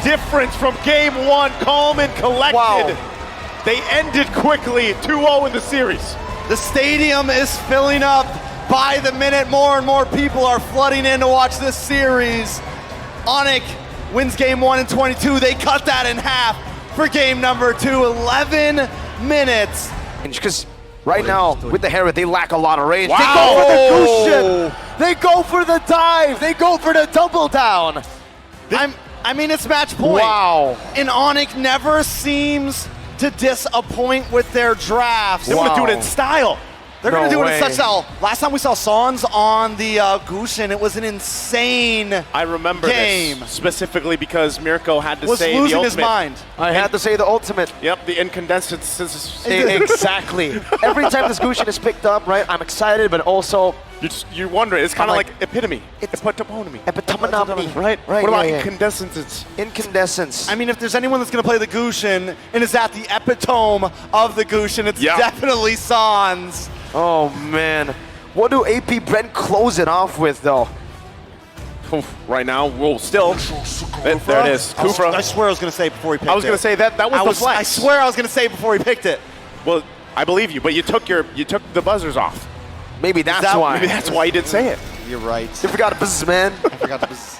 difference from game 1, calm and collected. Wow. They ended quickly, 2-0 in the series. The stadium is filling up by the minute. More and more people are flooding in to watch this series. ONIC wins game 1 in 22. They cut that in half for game number 2, 11 minutes. Because right now, with the Herod, they lack a lot of range. Wow. They go for the Gushin. They go for the dive. They go for the double down. I mean, it's match point. Wow. And ONIC never seems to disappoint with their drafts. They want to do it in style. They're No going to do it in way. such style. Last time we saw Sans on the Gushin, it was an insane I remember game. this specifically because Mirko had to Was say the losing ultimate. his mind. I had to say the ultimate. Yep, the incandescence. Exactly. Every time this Gushin is picked up, right, I'm excited, but also You wonder, it's kind of I'm like like, epitome. it's Epitome. epitome. Right? Right, What about yeah, yeah. incandescence? Incandescence. I mean, if there's anyone that's going to play the Gushin and is at the epitome of the Gushin, it's Yeah. definitely Sans. Oh man, What do AP Bren close it off with, though? Right now, we'll still. There it is. Kufra. I swear I was going to say before he picked it. I was going to say that was the flex. I swear I was going to say before he picked it. Well, I believe you, but you took the buzzers off. Maybe that's why. Maybe that's why you didn't say it. You're right. You forgot to buzz, man. I forgot to buzz.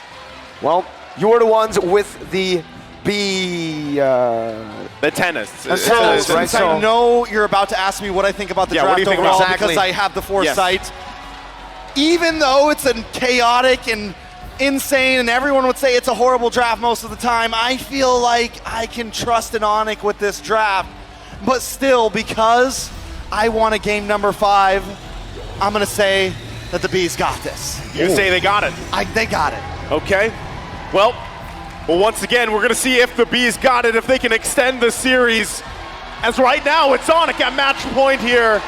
Well, you're the ones with the B. The tennis. Since I know you're about to ask me what I think about the draft overall because I have the foresight. Yes. Even though it's a chaotic and insane and everyone would say it's a horrible draft most of the time, I feel like I can trust in ONIC with this draft. But still, because I want a game number 5, I'm going to say that the Bees got this. You say they got it? They got it. Okay. Well, once again, we're going to see if the Bees got it, if they can extend the series. As right now, it's ONIC at match point here.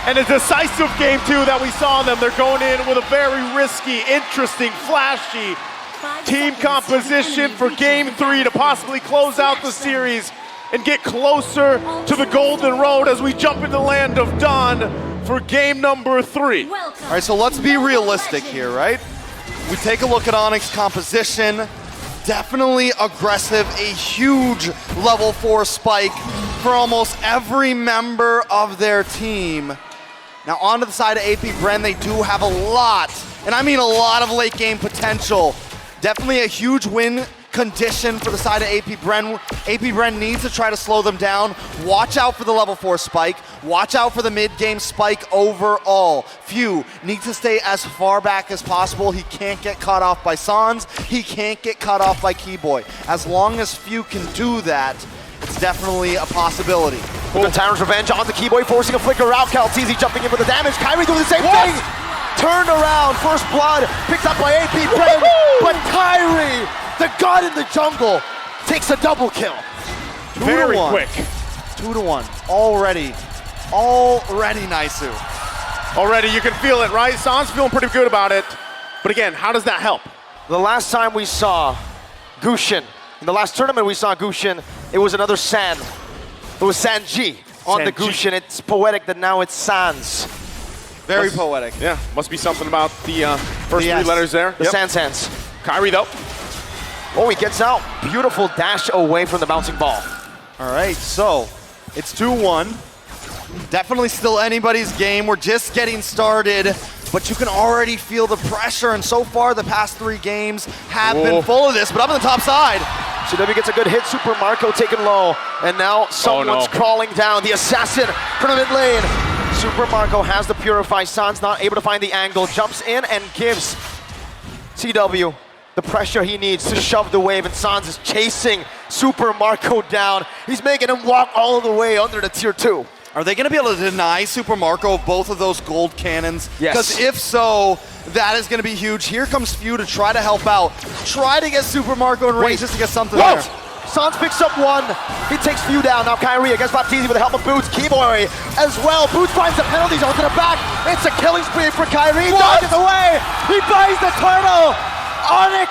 And a decisive game, too, that we saw them. They're going in with a very risky, interesting, flashy team composition for game 3 to possibly close out the series and get closer to the golden road as we jump into the land of Dawn for game number 3. All right, so let's be realistic here, right? We take a look at ONIC's composition. Definitely aggressive, a huge level 4 spike for almost every member of their team. Now onto the side of AP Bren, they do have a lot, and I mean a lot of late game potential. Definitely a huge win condition for the side of AP Bren. AP Bren needs to try to slow them down. Watch out for the level 4 spike. Watch out for the mid-game spike overall. Few needs to stay as far back as possible. He can't get caught off by Sans. He can't get caught off by Keyboy. As long as Few can do that, it's definitely a possibility. The Tyrant's Revenge on the Keyboy, forcing a flicker out. Calteezy jumping in for the damage. Kyrie doing the same thing. Turned around, first blood, picked up by AP Bren, but Kyrie, the god in the jungle, takes a double kill. Very quick. 2-1. Already Naisu. Already, you can feel it, right? Sans feeling pretty good about it. But again, how does that help? The last time we saw Gushin, in the last tournament we saw Gushin, it was another San. It was Sanji on the Gushin. It's poetic that now it's Sans. Very poetic. Yeah, must be something about the first 3 letters there. The Sans. Kyrie, though. Oh, he gets out. Beautiful dash away from the bouncing ball. All right, so it's 2-1. Definitely still anybody's game. We're just getting started, but you can already feel the pressure, and so far the past 3 games have been full of this, but up on the top side. CW gets a good hit, Super Marco taken low, and now someone's crawling down. The assassin from the mid lane. Super Marco has the Purify. Sans not able to find the angle, jumps in and gives CW the pressure he needs to shove the wave, and Sans is chasing Super Marco down. He's making him walk all the way under the tier 2. Are they going to be able to deny Super Marco both of those gold cannons? Yes. Because if so, that is going to be huge. Here comes Few to try to help out. Try to get Super Marco in range just to get something there. Sans picks up 1. He takes Few down. Now Kyrie against Baptiste with the help of Boots. Keyboy as well. Boots finds the penalties onto the back. It's a killing spree for Kyrie. Dodges away. He buys the turtle. ONIC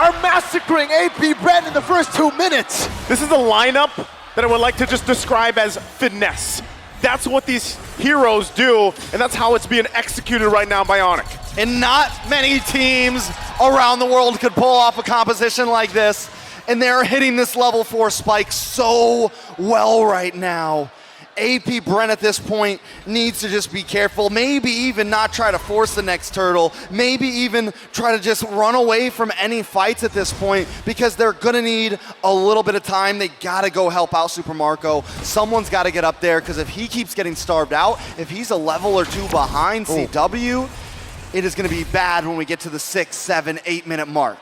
are massacring AP Bren in the first 2 minutes. This is a lineup that I would like to just describe as finesse. That's what these heroes do, and that's how it's being executed right now by ONIC. And not many teams around the world could pull off a composition like this, and they're hitting this level 4 spike so well right now. AP Bren at this point needs to just be careful, maybe even not try to force the next turtle, maybe even try to just run away from any fights at this point, because they're gonna need a little bit of time. They gotta go help out Super Marco. Someone's gotta get up there, because if he keeps getting starved out, if he's a level or 2 behind CW, it is gonna be bad when we get to the 6, 7, 8 minute mark.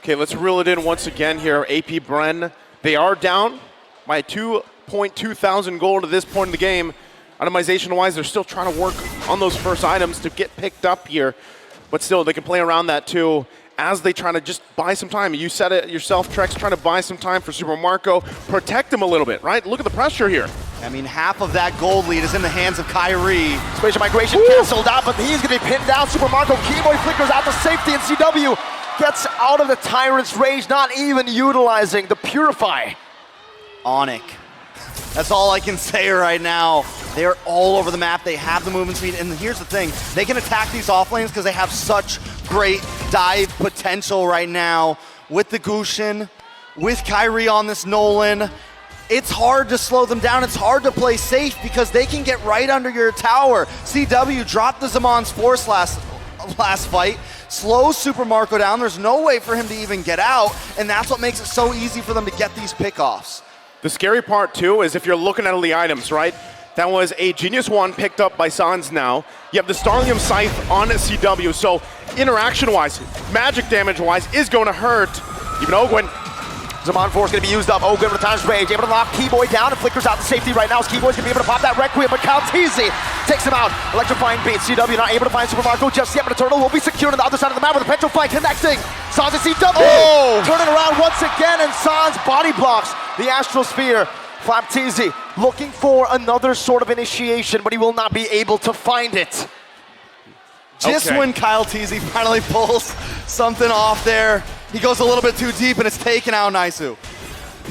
Okay, let's reel it in once again here. AP Bren, they are down by 2,200 gold at this point in the game. Itemization-wise, they're still trying to work on those first items to get picked up here, but still, they can play around that too as they try to just buy some time. You said it yourself, Trex, trying to buy some time for Super Marco, protect him a little bit, right? Look at the pressure here. I mean, half of that gold lead is in the hands of Kyrie. Spatial migration canceled out, but he's gonna be pinned down. Super Marco, Keyboy flickers out to safety, and CW gets out of the Tyrant's rage, not even utilizing the Purify. ONIC. That's all I can say right now. They're all over the map. They have the movement speed. And here's the thing. They can attack these off lanes because they have such great dive potential right now. With the Gushin, with Kyrie on this Nolan, it's hard to slow them down. It's hard to play safe because they can get right under your tower. CW dropped the Zamon's Force last fight, slows Super Marco down. There's no way for him to even get out, and that's what makes it so easy for them to get these pickoffs. The scary part, too, is if you're looking at all the items, right? That was a Genius Wand picked up by Sans now. You have the Starlium Scythe on CW, so interaction-wise, magic damage-wise, is going to hurt. Even Ogwin. Zaman Force going to be used up. Ogwin with times rage, able to lock Keyboy down and flickers out the safety right now. Keyboy's going to be able to pop that Requiem, but Calteezy takes him out. Electrifying beat. CW not able to find Super Marco just yet, but the Turtle will be secured on the other side of the map with a Petrofly connecting. Sans and CW turning around once again, and Sans body blocks the Astral Sphere. Flapteezy looking for another sort of initiation, but he will not be able to find it. Just when Kyle Teasy finally pulls something off there, he goes a little bit too deep and it's taken out Naisu.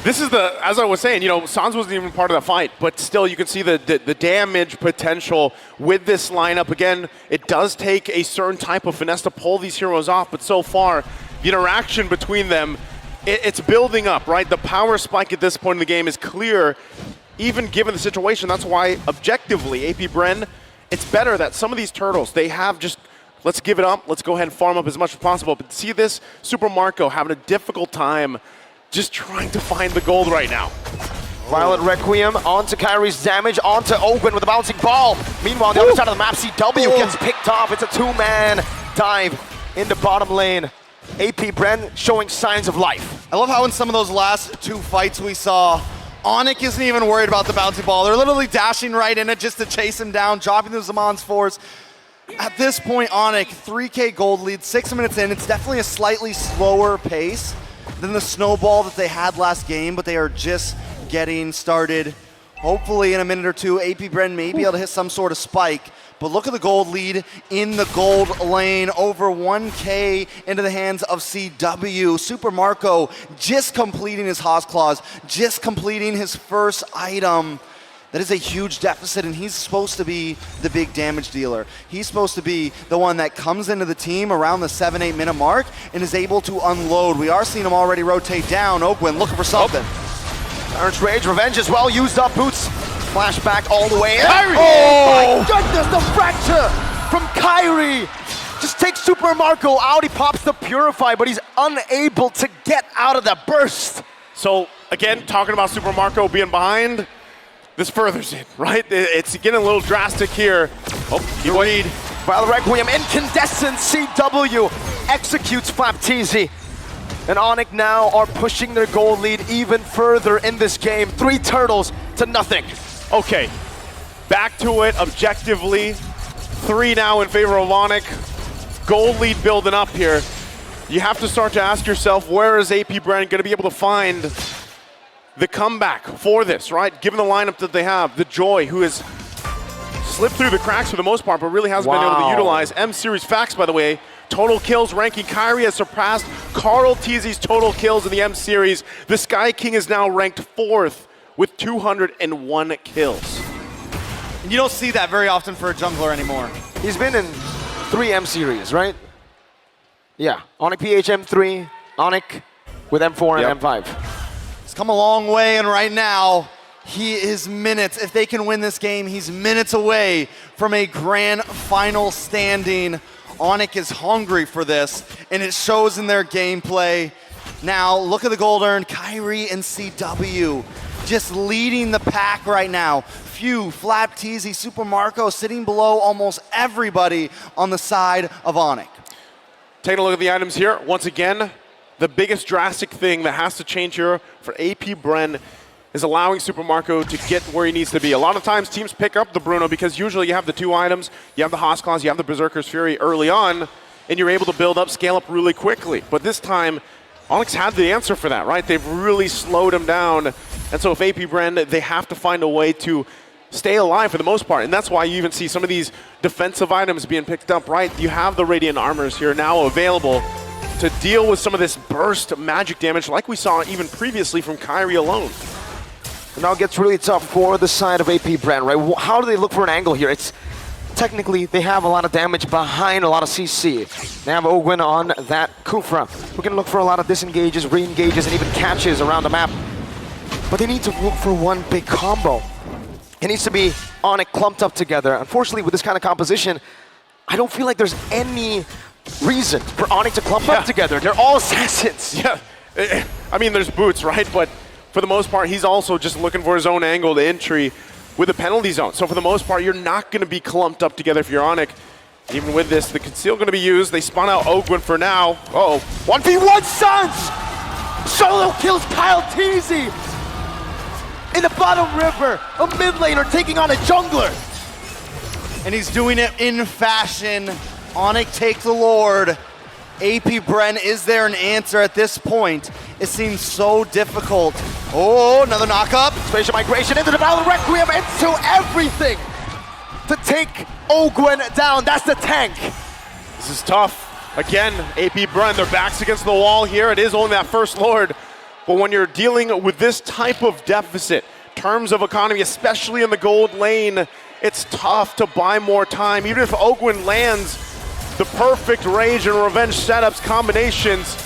This is the, as I was saying, you know, Sans wasn't even part of that fight, but still you can see the damage potential with this lineup. Again, it does take a certain type of finesse to pull these heroes off, but so far, the interaction between them, it's building up, right? The power spike at this point in the game is clear, even given the situation. That's why, objectively, AP Bren, it's better that some of these turtles, they have just, let's give it up, let's go ahead and farm up as much as possible. But see this Super Marco having a difficult time just trying to find the gold right now. Violet Requiem onto Kyrie's damage, onto Ogwin with a bouncing ball. Meanwhile, on the other side of the map, CW gets picked off. It's a two-man dive into bottom lane. AP Bren showing signs of life. I love how in some of those last two fights we saw, ONIC isn't even worried about the bouncing ball. They're literally dashing right in it just to chase him down, dropping the Zamon's Force. At this point, ONIC, 3K gold lead, 6 minutes in. It's definitely a slightly slower pace than the snowball that they had last game, but they are just getting started. Hopefully in a minute or two, AP Bren may be able to hit some sort of spike. But look at the gold lead in the gold lane, over 1K into the hands of CW. Super Marco just completing his Haas Claws, just completing his first item. That is a huge deficit, and he's supposed to be the big damage dealer. He's supposed to be the one that comes into the team around the 7-8 minute mark and is able to unload. We are seeing him already rotate down. Ogwin looking for something. Tyrant's Rage, Revenge as well, used up. Boots flashback all the way in. Kyrie! Oh my goodness, the fracture from Kyrie. Just takes Super Marco out. He pops the Purify, but he's unable to get out of that burst. So again, talking about Super Marco being behind, this furthers it, right? It's getting a little drastic here. Oh, you lead. Violet Requiem, incandescent, CW executes Flapteezy. And ONIC now are pushing their goal lead even further in this game. 3 turtles to nothing. Okay, back to it objectively. 3 now in favor of ONIC. Gold lead building up here. You have to start to ask yourself, where is AP Bren going to be able to find the comeback for this, right? Given the lineup that they have, the Joy, who has slipped through the cracks for the most part, but really hasn't been able to utilize. M-Series Facts, by the way, total kills ranking. Kyrie has surpassed Carl Teasy's total kills in the M-Series. The Sky King is now ranked 4th with 201 kills. And you don't see that very often for a jungler anymore. He's been in 3 M-Series, right? Yeah, ONIC PHM3, ONIC with M4 and M5. He's come a long way, and right now, he is minutes. If they can win this game, he's minutes away from a grand final standing. ONIC is hungry for this, and it shows in their gameplay. Now, look at the gold earned. Kyrie and CW just leading the pack right now. Few, Flapteezy, Super Marco sitting below almost everybody on the side of ONIC. Taking a look at the items here. Once again, the biggest drastic thing that has to change here for AP Bren is allowing Super Marco to get where he needs to be. A lot of times teams pick up the Bruno because usually you have the 2 items, you have the Haas Claws, you have the Berserker's Fury early on, and you're able to build up, scale up really quickly. But this time, ONIC had the answer for that, right? They've really slowed him down. And so if AP Bren, they have to find a way to stay alive for the most part. And that's why you even see some of these defensive items being picked up, right? You have the Radiant Armors here now available to deal with some of this burst magic damage like we saw even previously from Kyrie alone. Now it gets really tough for the side of AP Bren, right? How do they look for an angle here? It's technically they have a lot of damage behind a lot of CC. They have Ogwen on that Kufra. We're gonna look for a lot of disengages, re-engages, and even catches around the map. But they need to look for one big combo. It needs to be ONIC clumped up together. Unfortunately, with this kind of composition, I don't feel like there's any reason for ONIC to clump up together. They're all assassins. Yeah, I mean, there's Boots, right? But for the most part, he's also just looking for his own angle to entry with a penalty zone. So for the most part, you're not going to be clumped up together if you're ONIC. Even with this, the conceal going to be used. They spawn out Ogwen for now. Uh-oh. 1v1 Suns! Solo kills Kyle Teasy in the bottom river. A mid laner taking on a jungler. And he's doing it in fashion. ONIC take the Lord. AP Bren, is there an answer at this point? It seems so difficult. Oh, another knockup. Spatial migration into the Battle Requiem, into everything to take Ogwen down. That's the tank. This is tough. Again, AP Bren, their backs against the wall here. It is only that first Lord. But when you're dealing with this type of deficit, terms of economy, especially in the gold lane, it's tough to buy more time. Even if Ogwen lands the perfect rage and revenge setups combinations,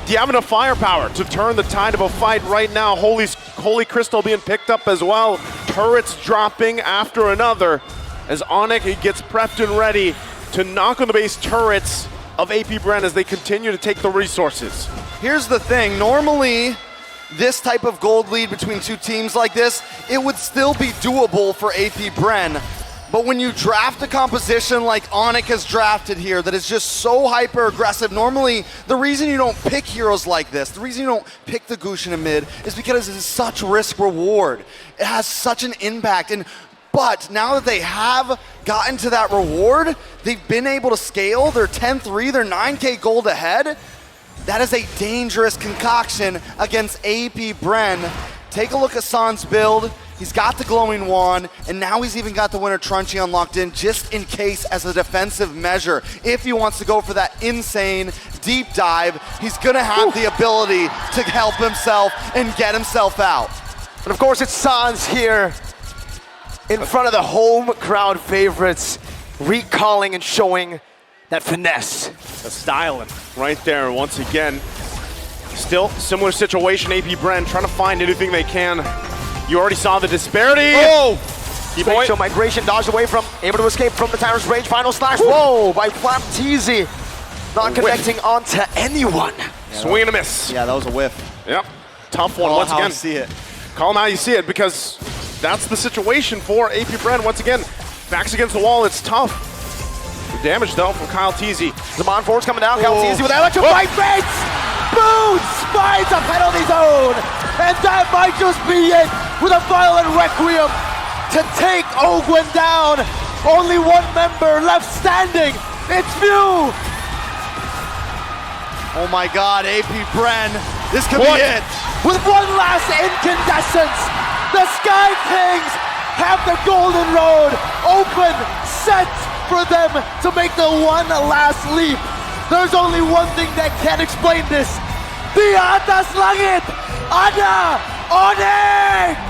do you have enough firepower to turn the tide of a fight right now? Holy Crystal being picked up as well. Turrets dropping after another as ONIC gets prepped and ready to knock on the base turrets of AP Bren as they continue to take the resources. Here's the thing, normally this type of gold lead between two teams like this, it would still be doable for AP Bren. But when you draft a composition like ONIC has drafted here that is just so hyper aggressive, normally the reason you don't pick heroes like this, the reason you don't pick the Gusion in mid is because it is such risk reward. It has such an impact. But now that they have gotten to that reward, they've been able to scale. They're 10-3, they're 9K gold ahead. That is a dangerous concoction against AP Bren. Take a look at San's build. He's got the glowing wand, and now he's even got the Winter Truncheon locked in just in case as a defensive measure. If he wants to go for that insane deep dive, he's gonna have the ability to help himself and get himself out. And of course it's Sans here in front of the home crowd favorites, recalling and showing that finesse. The styling right there once again. Still similar situation, AP Bren trying to find anything they can. You already saw the disparity. Oh! Spatial migration dodged away from, able to escape from the Tyrant's rage. Final slash, whoa, by Flap Teasy. Not connecting onto anyone. Swing and a miss. Yeah, that was a whiff. Yep, tough one once again. See it. Call him how you see it, because that's the situation for AP Bren. Once again, backs against the wall, it's tough. The damage though from Kyle Teasy. Zaman Force coming down, Kyle Teasy with electrified fates! Boots finds a penalty zone! And that might just be it with a violent requiem to take Ogwen down. Only one member left standing. It's Mew. Oh my God, AP Bren, this could be it. With one last incandescence, the Sky Kings have the golden road open, set for them to make the one last leap. There's only one thing that can explain this. The atas langit, ada ONIC!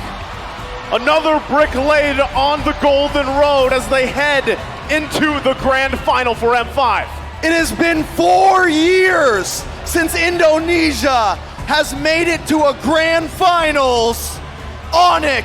Another brick laid on the golden road as they head into the grand final for M5. It has been 4 years since Indonesia has made it to a grand finals. ONIC